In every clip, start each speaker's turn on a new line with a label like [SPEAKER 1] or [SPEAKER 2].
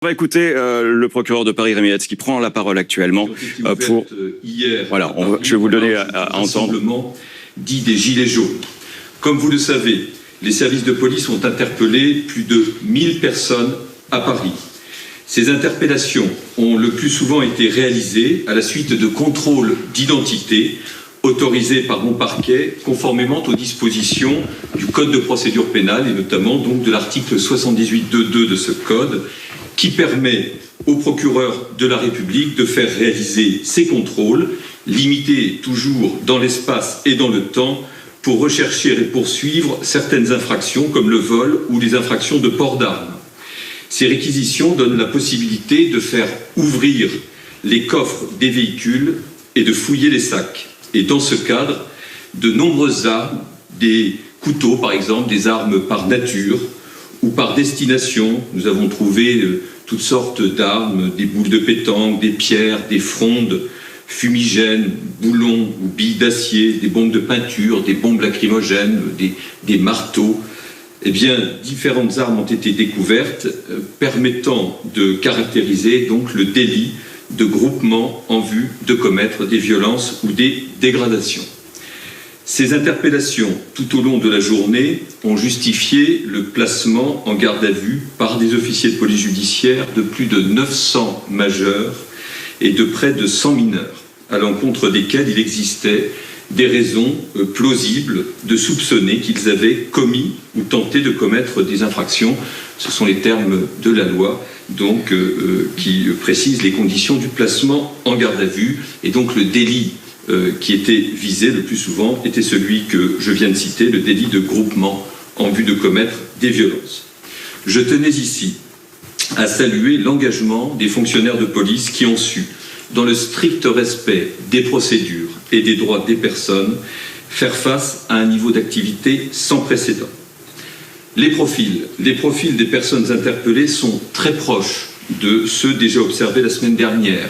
[SPEAKER 1] On va écouter le procureur de Paris, Rémi Hetz, qui prend la parole actuellement pour...
[SPEAKER 2] Hier,
[SPEAKER 1] voilà, je vais vous le donner à entendre.
[SPEAKER 2] Dit des Gilets jaunes. Comme vous le savez, les services de police ont interpellé plus de 1000 personnes à Paris. Ces interpellations ont le plus souvent été réalisées à la suite de contrôles d'identité autorisés par mon parquet conformément aux dispositions du Code de procédure pénale et notamment donc de l'article 78.2.2 de ce code qui permet au procureur de la République de faire réaliser ces contrôles, limités toujours dans l'espace et dans le temps, pour rechercher et poursuivre certaines infractions comme le vol ou les infractions de port d'armes. Ces réquisitions donnent la possibilité de faire ouvrir les coffres des véhicules et de fouiller les sacs. Et dans ce cadre, de nombreuses armes, des couteaux par exemple, des armes par nature ou par destination, nous avons trouvé toutes sortes d'armes, des boules de pétanque, des pierres, des frondes, fumigènes, boulons ou billes d'acier, des bombes de peinture, des bombes lacrymogènes, des marteaux. Eh bien, différentes armes ont été découvertes permettant de caractériser donc le délit de groupement en vue de commettre des violences ou des dégradations. Ces interpellations tout au long de la journée ont justifié le placement en garde à vue par des officiers de police judiciaire de plus de 900 majeurs et de près de 100 mineurs, à l'encontre desquels il existait des raisons plausibles de soupçonner qu'ils avaient commis ou tenté de commettre des infractions. Ce sont les termes de la loi donc, qui précisent les conditions du placement en garde à vue. Et donc le délit qui était visé le plus souvent était celui que je viens de citer, le délit de groupement en vue de commettre des violences. Je tenais ici à saluer l'engagement des fonctionnaires de police qui ont su, dans le strict respect des procédures et des droits des personnes, faire face à un niveau d'activité sans précédent. Les profils des personnes interpellées sont très proches de ceux déjà observés la semaine dernière,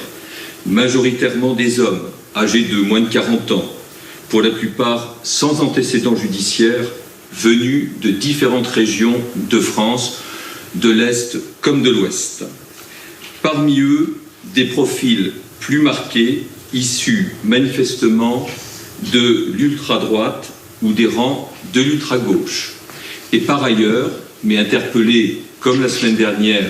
[SPEAKER 2] majoritairement des hommes âgés de moins de 40 ans, pour la plupart sans antécédents judiciaires, venus de différentes régions de France, de l'Est comme de l'Ouest. Parmi eux, des profils plus marqués, issus manifestement de l'ultra-droite ou des rangs de l'ultra-gauche. Et par ailleurs, mais interpellés comme la semaine dernière,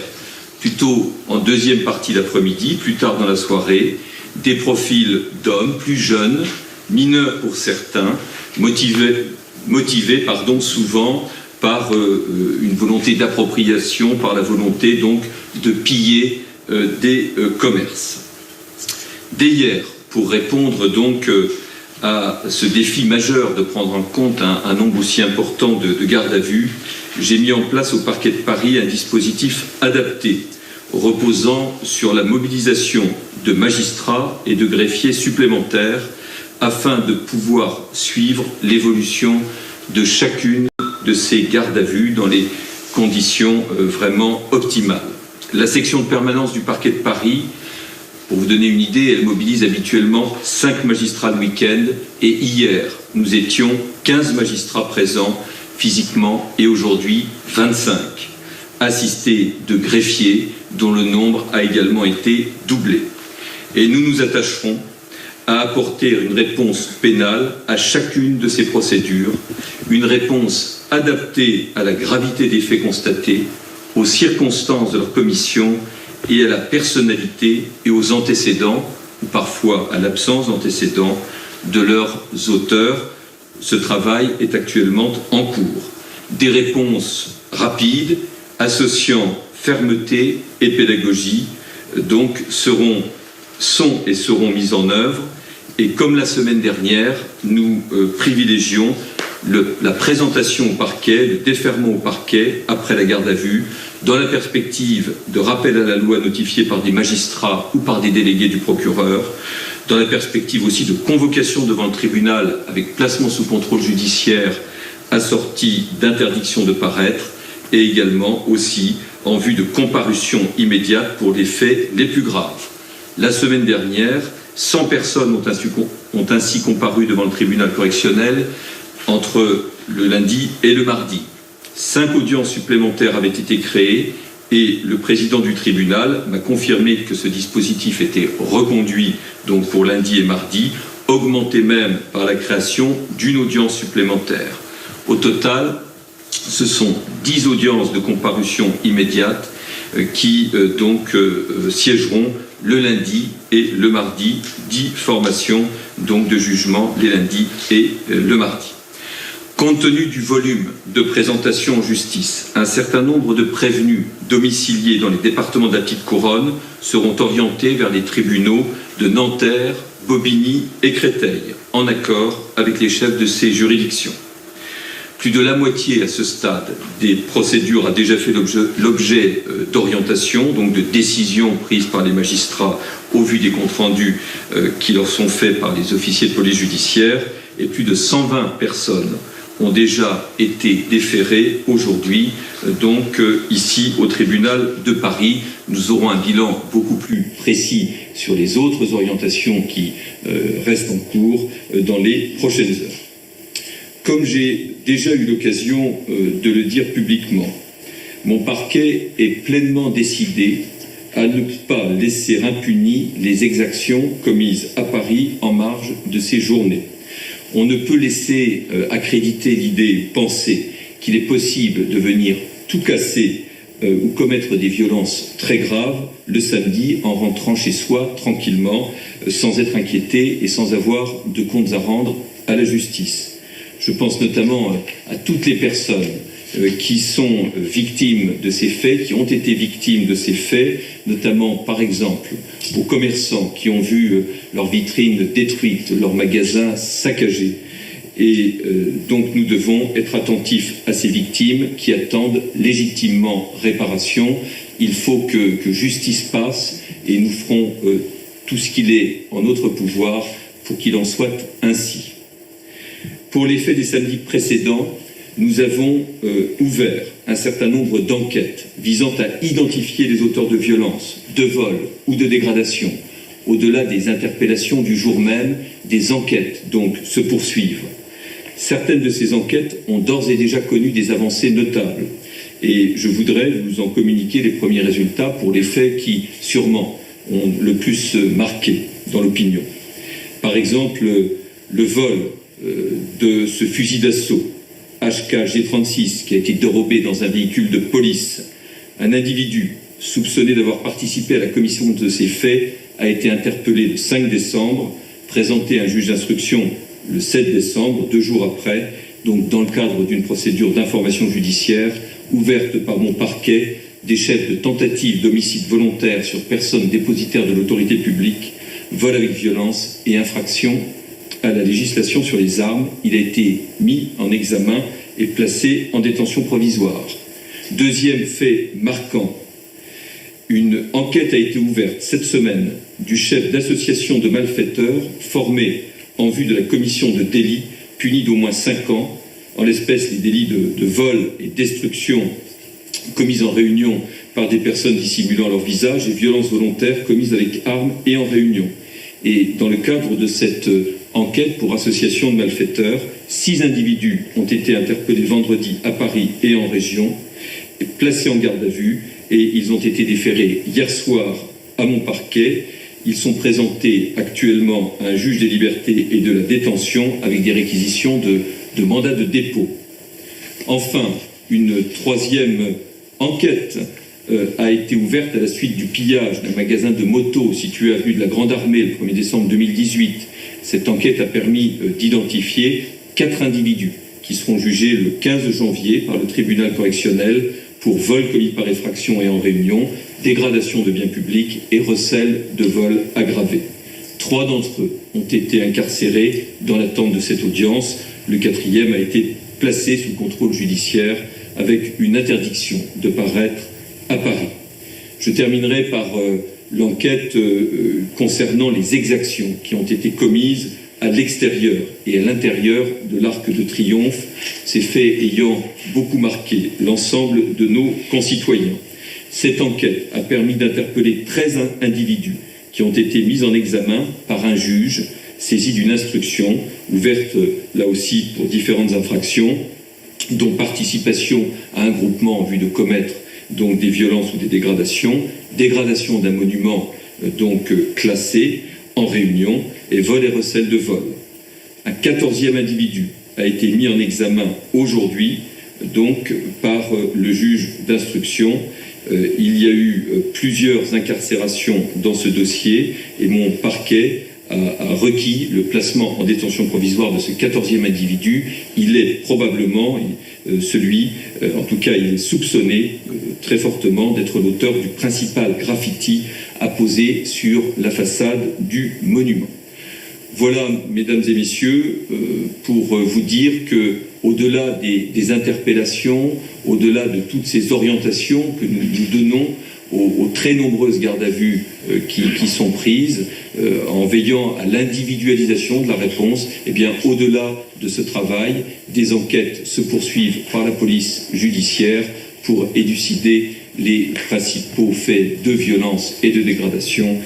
[SPEAKER 2] plutôt en deuxième partie d'après-midi, plus tard dans la soirée, des profils d'hommes plus jeunes, mineurs pour certains, motivés souvent par une volonté d'appropriation, par la volonté donc de piller des commerces. Dès hier, pour répondre donc à ce défi majeur de prendre en compte un nombre aussi important de gardes à vue, j'ai mis en place au parquet de Paris un dispositif adapté, reposant sur la mobilisation de magistrats et de greffiers supplémentaires afin de pouvoir suivre l'évolution de chacune de ces gardes à vue dans les conditions vraiment optimales. La section de permanence du parquet de Paris, pour vous donner une idée, elle mobilise habituellement 5 magistrats le week-end et hier, nous étions 15 magistrats présents physiquement et aujourd'hui 25, assistés de greffiers dont le nombre a également été doublé. Et nous nous attacherons à apporter une réponse pénale à chacune de ces procédures, une réponse adaptée à la gravité des faits constatés, aux circonstances de leur commission et à la personnalité et aux antécédents, ou parfois à l'absence d'antécédents, de leurs auteurs. Ce travail est actuellement en cours. Des réponses rapides, associant fermeté et pédagogie, donc sont et seront mises en œuvre. Et comme la semaine dernière, nous privilégions la présentation au parquet, le déferment au parquet après la garde à vue, dans la perspective de rappel à la loi notifié par des magistrats ou par des délégués du procureur, dans la perspective aussi de convocation devant le tribunal avec placement sous contrôle judiciaire assorti d'interdiction de paraître et également aussi en vue de comparution immédiate pour les faits les plus graves. La semaine dernière, 100 personnes ont ainsi comparu devant le tribunal correctionnel entre le lundi et le mardi. 5 audiences supplémentaires avaient été créées Et le président du tribunal m'a confirmé que ce dispositif était reconduit donc pour lundi et mardi, augmenté même par la création d'une audience supplémentaire. Au total, ce sont 10 audiences de comparution immédiate qui siégeront le lundi et le mardi, 10 formations donc de jugement les lundis et le mardi. Compte tenu du volume de présentation en justice, un certain nombre de prévenus domiciliés dans les départements de la Petite Couronne seront orientés vers les tribunaux de Nanterre, Bobigny et Créteil, en accord avec les chefs de ces juridictions. Plus de la moitié à ce stade des procédures a déjà fait l'objet d'orientation, donc de décisions prises par les magistrats au vu des comptes rendus qui leur sont faits par les officiers de police judiciaire, et plus de 120 personnes ont déjà été déférées aujourd'hui, ici au tribunal de Paris. Nous aurons un bilan beaucoup plus précis sur les autres orientations qui restent en cours dans les prochaines heures. Comme j'ai déjà eu l'occasion de le dire publiquement, mon parquet est pleinement décidé à ne pas laisser impunies les exactions commises à Paris en marge de ces journées. On ne peut laisser accréditer l'idée, penser qu'il est possible de venir tout casser ou commettre des violences très graves le samedi en rentrant chez soi tranquillement, sans être inquiété et sans avoir de comptes à rendre à la justice. Je pense notamment à toutes les personnes qui sont victimes de ces faits, qui ont été victimes de ces faits, notamment par exemple aux commerçants qui ont vu leurs vitrines détruites, leurs magasins saccagés. Et donc nous devons être attentifs à ces victimes qui attendent légitimement réparation. Il faut que justice passe et nous ferons tout ce qu'il est en notre pouvoir pour qu'il en soit ainsi. Pour les faits des samedis précédents, nous avons ouvert un certain nombre d'enquêtes visant à identifier les auteurs de violences, de vols ou de dégradations. Au-delà des interpellations du jour même, des enquêtes donc se poursuivent. Certaines de ces enquêtes ont d'ores et déjà connu des avancées notables. Et je voudrais vous en communiquer les premiers résultats pour les faits qui, sûrement, ont le plus marqué dans l'opinion. Par exemple, le vol de ce fusil d'assaut HK G36 qui a été dérobé dans un véhicule de police. Un individu soupçonné d'avoir participé à la commission de ces faits a été interpellé le 5 décembre, présenté à un juge d'instruction le 7 décembre, 2 jours après, donc dans le cadre d'une procédure d'information judiciaire ouverte par mon parquet, des chefs de tentative d'homicide volontaire sur personne dépositaire de l'autorité publique, vol avec violence et infraction à la législation sur les armes. Il a été mis en examen et placé en détention provisoire. Deuxième fait marquant, une enquête a été ouverte cette semaine du chef d'association de malfaiteurs formé en vue de la commission de délits punis d'au moins 5 ans, en l'espèce les délits de vol et destruction commis en réunion par des personnes dissimulant leur visage et violences volontaires commises avec armes et en réunion. Et dans le cadre de cette enquête pour association de malfaiteurs, 6 individus ont été interpellés vendredi à Paris et en région, placés en garde à vue, et ils ont été déférés hier soir à mon parquet. Ils sont présentés actuellement à un juge des libertés et de la détention avec des réquisitions de mandat de dépôt. Enfin, une troisième enquête a été ouverte à la suite du pillage d'un magasin de motos situé avenue de la Grande Armée le 1er décembre 2018. Cette enquête a permis d'identifier 4 individus qui seront jugés le 15 janvier par le tribunal correctionnel pour vol commis par effraction et en réunion, dégradation de biens publics et recel de vol aggravé. 3 d'entre eux ont été incarcérés dans l'attente de cette audience. Le 4e a été placé sous contrôle judiciaire avec une interdiction de paraître à Paris. Je terminerai par l'enquête concernant les exactions qui ont été commises à l'extérieur et à l'intérieur de l'Arc de Triomphe, ces faits ayant beaucoup marqué l'ensemble de nos concitoyens. Cette enquête a permis d'interpeller 13 individus qui ont été mis en examen par un juge saisi d'une instruction ouverte là aussi pour différentes infractions, dont participation à un groupement en vue de commettre donc des violences ou des dégradations, dégradation d'un monument classé en réunion et vol et recel de vol. Un 14e individu a été mis en examen aujourd'hui par le juge d'instruction. Il y a eu plusieurs incarcérations dans ce dossier et mon parquet a requis le placement en détention provisoire de ce 14e individu. Il est probablement en tout cas il est soupçonné très fortement d'être l'auteur du principal graffiti apposé sur la façade du monument. Voilà, mesdames et messieurs, pour vous dire que, au-delà des interpellations, au-delà de toutes ces orientations que nous donnons aux très nombreuses gardes à vue qui sont prises, en veillant à l'individualisation de la réponse, eh bien, au-delà de ce travail, des enquêtes se poursuivent par la police judiciaire pour élucider les principaux faits de violence et de dégradation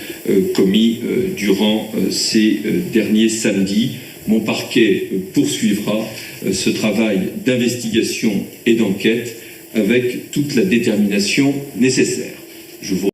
[SPEAKER 2] commis durant ces derniers samedis. Mon parquet poursuivra ce travail d'investigation et d'enquête avec toute la détermination nécessaire. Je vous